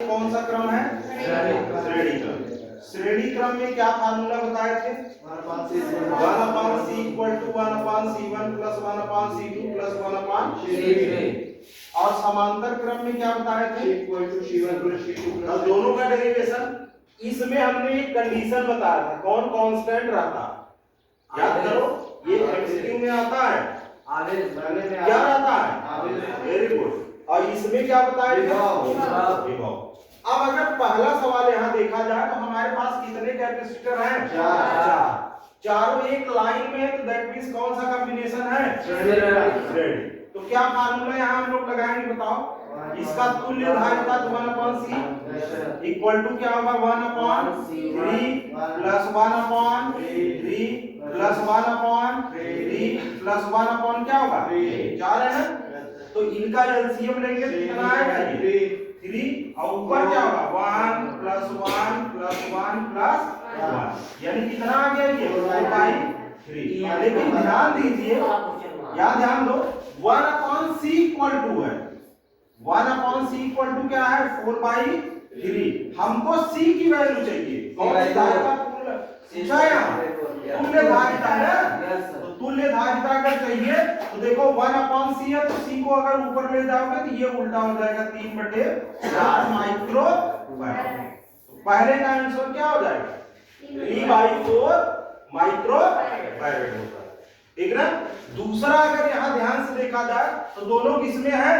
कौन सा क्रम है? श्रेणी क्रम। श्रेणी क्रम में क्या फार्मूला बताए थे? 1/c equal to 1/c1 plus 1/c2 plus 1/c3। और समांतर क्रम में क्या बताए थे? Equal to c1 plus c2 plus दोनों का डेरिवेशन। इसमें हमने एक कंडीशन बताया था, कौन कांस्टेंट रहता? याद करो, ये एमसीक्यू में आता है। क्या रहता है? Very good. और इसमें क्या बताया? विभव। अब अगर पहला सवाल यहाँ देखा जाए तो हमारे पास कितने कैपेसिटर हैं? चार। चारों एक लाइन में है, तो दैट मींस कौन सा कॉम्बिनेशन है? श्रेणी। तो क्या फार्मूला यहाँ हम लोग लगाएंगे बताओ? इसका तुल्य धारिता 1/c इक्वल टू क्या होगा? 1/3 प्लस 1/3 प्लस 1/3 प्लस 1 क्या होगा? 4 है ना? तो इनका एलसीएम लेंगे तो कितना आएगा? ये 3 और ऊपर क्या होगा? 1 प्लस 1 प्लस 1 प्लस 1 यानी कितना आ गया? ये 4/3। लेकिन ध्यान दीजिए, यहाँ ध्यान दो, 1/c इक्वल टू है 1/c इक्वल टू क्या है? 4/3। हमको c की वैल्यू चाहिए। कौन सी धारिता? तुल्य धारिता है। तो तुल्य धारिता अगर चाहिए तो देखो 1/c है, तो c को अगर ऊपर ले जाओगे तो ये उल्टा हो जाएगा, 3/4 माइक्रो फैराड। पहले का आंसर क्या हो जाएगा? 3/4 माइक्रो फैराड होगा। ठीक ना? दूसरा अगर यहाँ ध्यान से देखा जाए तो दोनों किसमें है?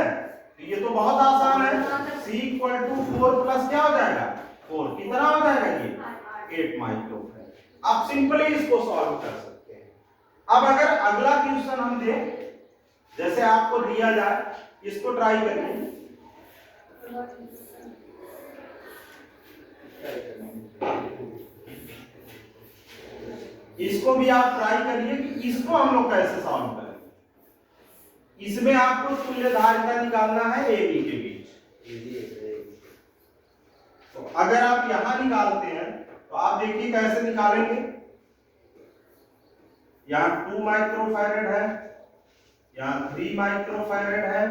तो ये तो बहुत आसान है। c इक्वल टू 4 प्लस क्या हो जाएगा? 4 कितना हो जाएगा? ये 8 माइक्रो फैराड। आप सिंपली इसको सॉल्व कर सकते हैं। अब अगर अगला क्वेश्चन हम दें, जैसे आपको दिया जाए, इसको ट्राई करिए। इसको भी आप ट्राई करिए कि इसको हम लोग कैसे सॉल्व करें। इसमें आपको तुल्य धारिता निकालना है ए बी के बीच। तो अगर आप यहां निकालते हैं तो आप देखिए कैसे निकालेंगे। यहाँ 2 माइक्रोफैरेड है, यहाँ 3 माइक्रोफैरेड है,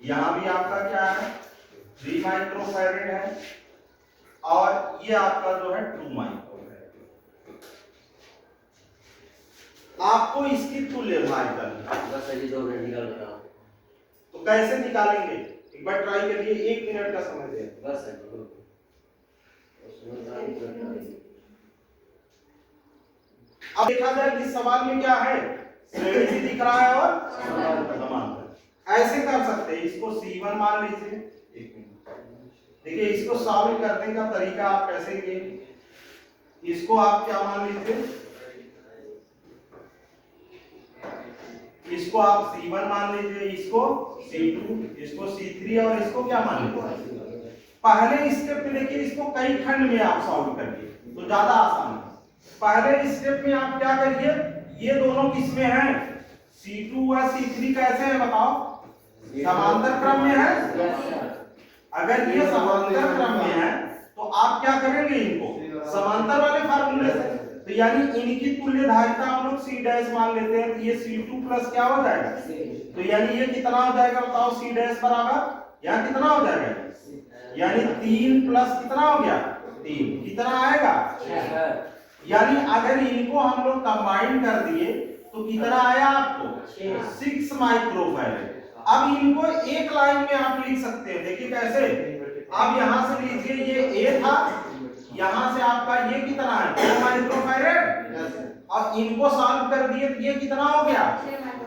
यहाँ भी आपका क्या है? 3 माइक्रोफैरेड है, और ये आपका जो है 2 माइक्रोफैरेड। आपको इसकी तुल्य धारिता निकालना। तो कैसे निकालेंगे? एक बार ट्राई करिए, 1 मिनट का समय दे। अब देखा जाए इस सवाल में क्या है? श्रेणी भी दिख रहा है और समांतर। ऐसे कर सकते हैं, इसको C1 मान लीजिए। एक मिनट देखिए, इसको सॉल्व करने का तरीका आप कैसे किए? इसको आप क्या मान लीजिए? इसको आप C1 मान लीजिए, इसको C2, इसको C3 और इसको क्या मान लीजिए? पहले स्टेप में देखिए, इसको कई खंड में आप सॉल्व करिए तो ज्यादा आसान है। पहले स्टेप में आप क्या करिए? ये दोनों किसमें हैं? C2 और C3 कैसे है बताओ? समांतर क्रम में है। अगर ये समांतर क्रम में है तो आप क्या करेंगे? इनको समांतर वाले फार्मूले से, तो यानी इनकी तुल्य धारिता हम लोग C डैश मान लेते हैं। तो ये C2 प्लस क्या हो जाएगा? तो यानी ये कितना हो जाएगा बताओ? C डैश बराबर यहाँ कितना हो जाएगा? यानी 3 प्लस कितना हो गया? 3 कितना आएगा? यानी अगर इनको हम लोग कंबाइन कर दिए तो कितना आया आपको? 6 माइक्रोफैराड। अब इनको एक लाइन में आप लिख सकते हैं। देखिए कैसे? अब यहां से लीजिए, ये A था, यहां से आपका ये कितना है? 2 माइक्रोफैराड। और इनको सॉल्व कर दिए तो ये कितना हो गया?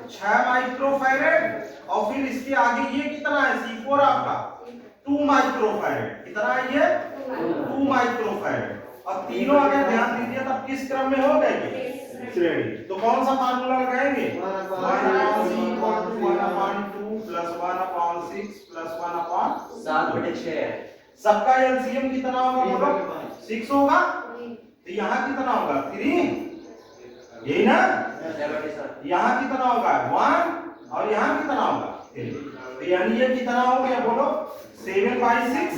6 माइक्रोफैराड। और फिर इसके आगे ये कितना है? C4 आपका 2 माइक्रोफैराड। कितना है ये? 2 माइक्रोफैराड। और तीनों अगर ध्यान दीजिए तब किस क्रम में हो गए? श्रेणी। तो कौन सा फार्मूला लगाएंगे? 1/2 प्लस 1/6 प्लस 1/7/6। सबका एलसीएम कितना होगा बोलो? 6 होगा। तो यहाँ कितना होगा? 3, यही ना? यहाँ कितना होगा? 1, और यहाँ कितना होगा? 3। तो यानी ये कितना हो गया बोलो? 7/6।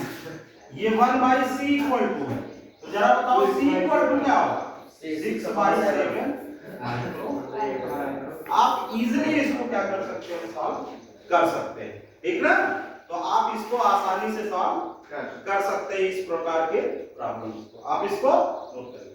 ये 1/c इक्वल टू है, तो जरा बताओ c इक्वल टू क्या होगा? 6/7 माइक्रो। आप इजीली इसको क्या कर सकते हैं? सॉल्व कर सकते हैं। ठीक ना? तो आप इसको आसानी से सॉल्व कर सकते हैं इस प्रकार के प्रॉब्लम्स को। आप इसको नोट करें।